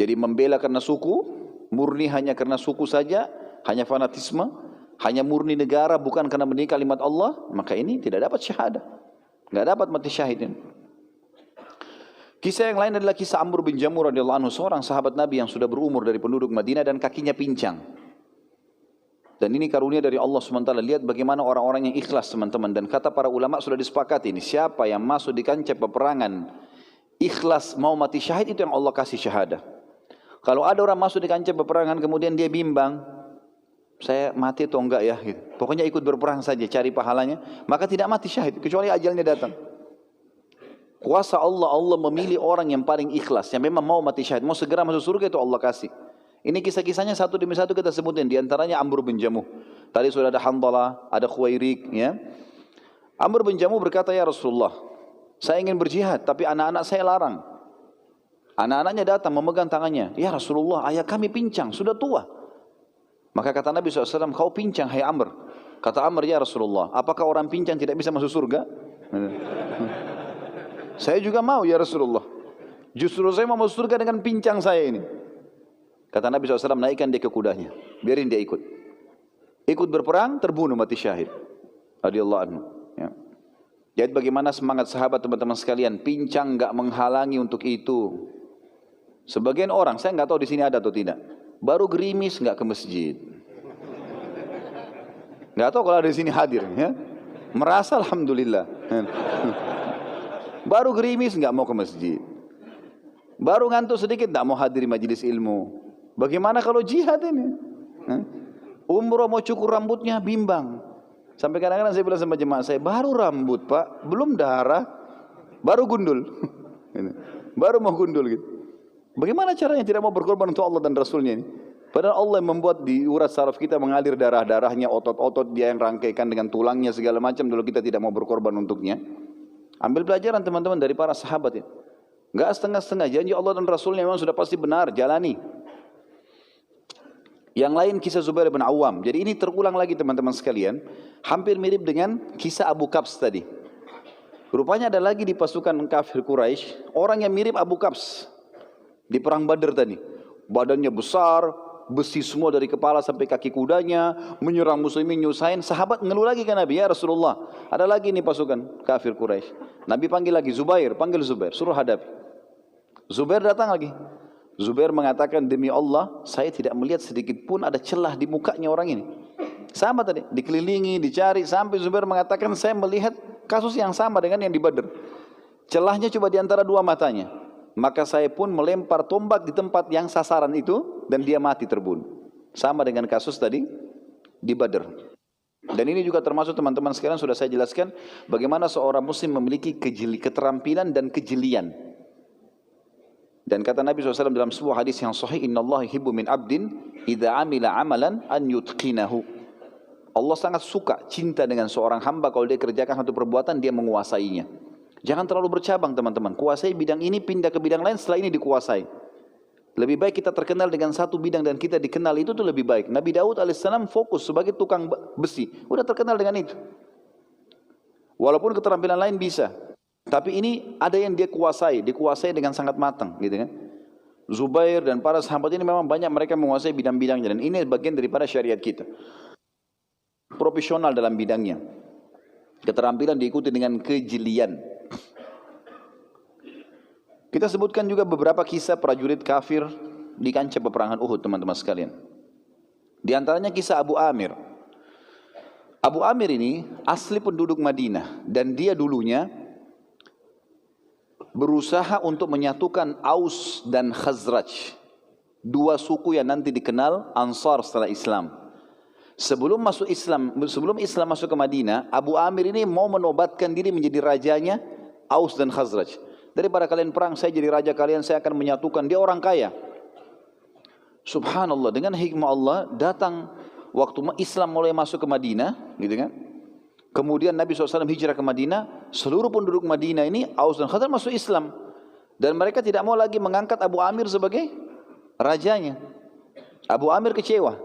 Jadi membela karena suku, murni hanya karena suku saja, hanya fanatisme, hanya murni negara bukan karena mendidik kalimat Allah, maka ini tidak dapat syahadah. Enggak dapat mati syahid ini. Kisah yang lain adalah kisah Amr bin Jamur radhiyallahu anhu, seorang sahabat Nabi yang sudah berumur dari penduduk Madinah dan kakinya pincang. Dan ini karunia dari Allah SWT. Lihat bagaimana orang-orang yang ikhlas teman-teman. Dan kata para ulama sudah disepakati ini, siapa yang masuk di kancah peperangan ikhlas mau mati syahid, itu yang Allah kasih syahadah. Kalau ada orang masuk di kancah peperangan kemudian dia bimbang, saya mati atau enggak ya gitu. Pokoknya ikut berperang saja, cari pahalanya, maka tidak mati syahid kecuali ajalnya datang. Kuasa Allah, Allah memilih orang yang paling ikhlas, yang memang mau mati syahid, mau segera masuk surga, itu Allah kasih. Ini kisah-kisahnya satu demi satu kita sebutin. Di antaranya Amr bin Jamuh. Tadi sudah ada Handalah, ada Khuwairik, ya. Amr bin Jamuh berkata, ya Rasulullah, saya ingin berjihad tapi anak-anak saya larang. Anak-anaknya datang memegang tangannya, ya Rasulullah, ayah kami pincang, sudah tua. Maka kata Nabi SAW, kau pincang hai Amr. Kata Amr, ya Rasulullah, apakah orang pincang tidak bisa masuk surga? Saya juga mau ya Rasulullah. Justru saya mau masuk surga dengan pincang saya ini. Kata Nabi SAW, naikkan dia ke kudanya, biarin dia ikut. Ikut berperang, terbunuh mati syahid. Radhiyallahu anhu. Ya. Jadi bagaimana semangat sahabat teman-teman sekalian, pincang enggak menghalangi untuk itu. Sebagian orang, saya enggak tahu di sini ada atau tidak, baru gerimis enggak ke masjid. Enggak tahu kalau ada di sini hadir, ya. Merasa alhamdulillah. Baru gerimis enggak mau ke masjid. Baru ngantuk sedikit enggak mau hadiri majelis ilmu. Bagaimana kalau jihad ini? Umroh mau cukur rambutnya bimbang. Sampai kadang-kadang saya bilang sama jemaah saya, baru rambut Pak, belum darah, baru gundul. Baru mau gundul gitu. Bagaimana caranya tidak mau berkorban untuk Allah dan Rasulnya ini? Padahal Allah yang membuat di urat saraf kita mengalir darah-darahnya, otot-otot dia yang rangkaikan dengan tulangnya segala macam, lalu kita tidak mau berkorban untuknya. Ambil pelajaran teman-teman dari para sahabat ini. Enggak setengah-setengah, janji Allah dan Rasulnya memang sudah pasti benar, jalani. Yang lain kisah Zubair bin Awam. Jadi ini terulang lagi teman-teman sekalian. Hampir mirip dengan kisah Abu Qabs tadi. Rupanya ada lagi di pasukan kafir Quraisy orang yang mirip Abu Qabs di perang Badar tadi. Badannya besar, besi semua dari kepala sampai kaki kudanya, menyerang muslimin, nyusahin. Sahabat ngeluh lagi ke Nabi, ya Rasulullah, ada lagi nih pasukan kafir Quraisy. Nabi panggil lagi Zubair, panggil Zubair, suruh hadapi. Zubair datang lagi. Zubair mengatakan, demi Allah, saya tidak melihat sedikit pun ada celah di mukanya orang ini. Sama tadi, dikelilingi, dicari, sampai Zubair mengatakan, saya melihat kasus yang sama dengan yang di Badar. Celahnya cuma di antara dua matanya. Maka saya pun melempar tombak di tempat yang sasaran itu, dan dia mati terbunuh. Sama dengan kasus tadi di Badar. Dan ini juga termasuk teman-teman sekalian sudah saya jelaskan, bagaimana seorang muslim memiliki keterampilan dan kejelian. Dan kata Nabi SAW dalam sebuah hadis yang sahih, Inna Allah yuhibbu min abdin idza amila amalan an yutqinahu. Allah sangat suka, cinta dengan seorang hamba kalau dia kerjakan satu perbuatan, dia menguasainya. Jangan terlalu bercabang teman-teman. Kuasai bidang ini, pindah ke bidang lain, setelah ini dikuasai. Lebih baik kita terkenal dengan satu bidang dan kita dikenal, itu tuh lebih baik. Nabi Daud alaihissalam fokus sebagai tukang besi, udah terkenal dengan itu. Walaupun keterampilan lain bisa, tapi ini ada yang dia dikuasai dengan sangat matang, gitu kan? Zubair dan para sahabat ini memang banyak mereka menguasai bidang-bidangnya, dan ini bagian daripada syariat kita. Profesional dalam bidangnya, keterampilan diikuti dengan kejelian. Kita sebutkan juga beberapa kisah prajurit kafir di kancah peperangan Uhud, teman-teman sekalian. Di antaranya kisah Abu Amir. Abu Amir ini asli penduduk Madinah, dan dia dulunya berusaha untuk menyatukan Aus dan Khazraj, dua suku yang nanti dikenal Ansar setelah Islam. Sebelum Islam masuk ke Madinah, Abu Amir ini mau menobatkan diri menjadi rajanya Aus dan Khazraj. Daripada kalian perang, saya jadi raja kalian, saya akan menyatukan. Dia orang kaya. Subhanallah, dengan hikmah Allah datang waktu Islam mulai masuk ke Madinah, gitu kan? Kemudian Nabi SAW hijrah ke Madinah, seluruh penduduk Madinah ini, Aus dan Khazraj masuk Islam. Dan mereka tidak mau lagi mengangkat Abu Amir sebagai rajanya. Abu Amir kecewa.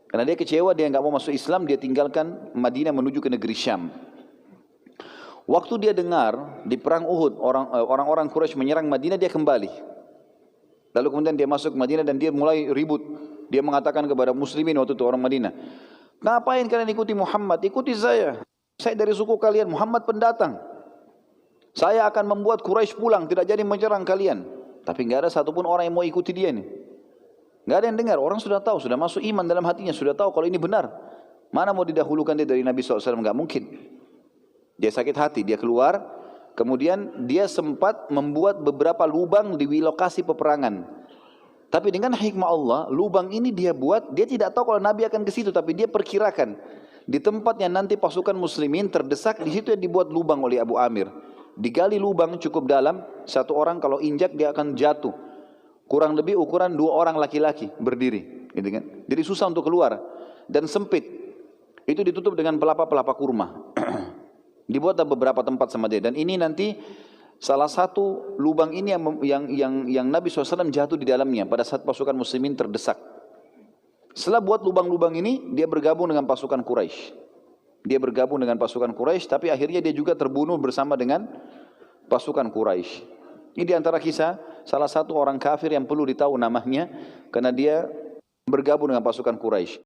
Karena dia kecewa, dia nggak mau masuk Islam, dia tinggalkan Madinah menuju ke negeri Syam. Waktu dia dengar di perang Uhud, orang-orang Quraisy menyerang Madinah, dia kembali. Lalu kemudian dia masuk ke Madinah dan dia mulai ribut. Dia mengatakan kepada muslimin waktu itu orang Madinah, ngapain kalian ikuti Muhammad? Ikuti saya. Saya dari suku kalian, Muhammad pendatang. Saya akan membuat Quraisy pulang, tidak jadi menyerang kalian. Tapi enggak ada satupun orang yang mau ikuti dia ini. Enggak ada yang dengar, orang sudah tahu, sudah masuk iman dalam hatinya, sudah tahu kalau ini benar. Mana mau didahulukan dia dari Nabi SAW? Enggak mungkin. Dia sakit hati, dia keluar. Kemudian dia sempat membuat beberapa lubang di lokasi peperangan. Tapi dengan hikmah Allah, lubang ini dia buat, dia tidak tahu kalau Nabi akan ke situ, tapi dia perkirakan di tempat yang nanti pasukan muslimin terdesak, di situ yang dibuat lubang oleh Abu Amir. Digali lubang cukup dalam, satu orang kalau injak dia akan jatuh. Kurang lebih ukuran 2 orang laki-laki berdiri, gitu kan? Jadi susah untuk keluar dan sempit. Itu ditutup dengan pelapa-pelapa kurma. Dibuat beberapa tempat sama dia, dan ini nanti salah satu lubang ini yang Nabi SAW jatuh di dalamnya pada saat pasukan muslimin terdesak. Setelah buat lubang-lubang ini, dia bergabung dengan pasukan Quraisy. Dia bergabung dengan pasukan Quraisy, tapi akhirnya dia juga terbunuh bersama dengan pasukan Quraisy. Ini di antara kisah salah satu orang kafir yang perlu ditahu namanya, karena dia bergabung dengan pasukan Quraisy.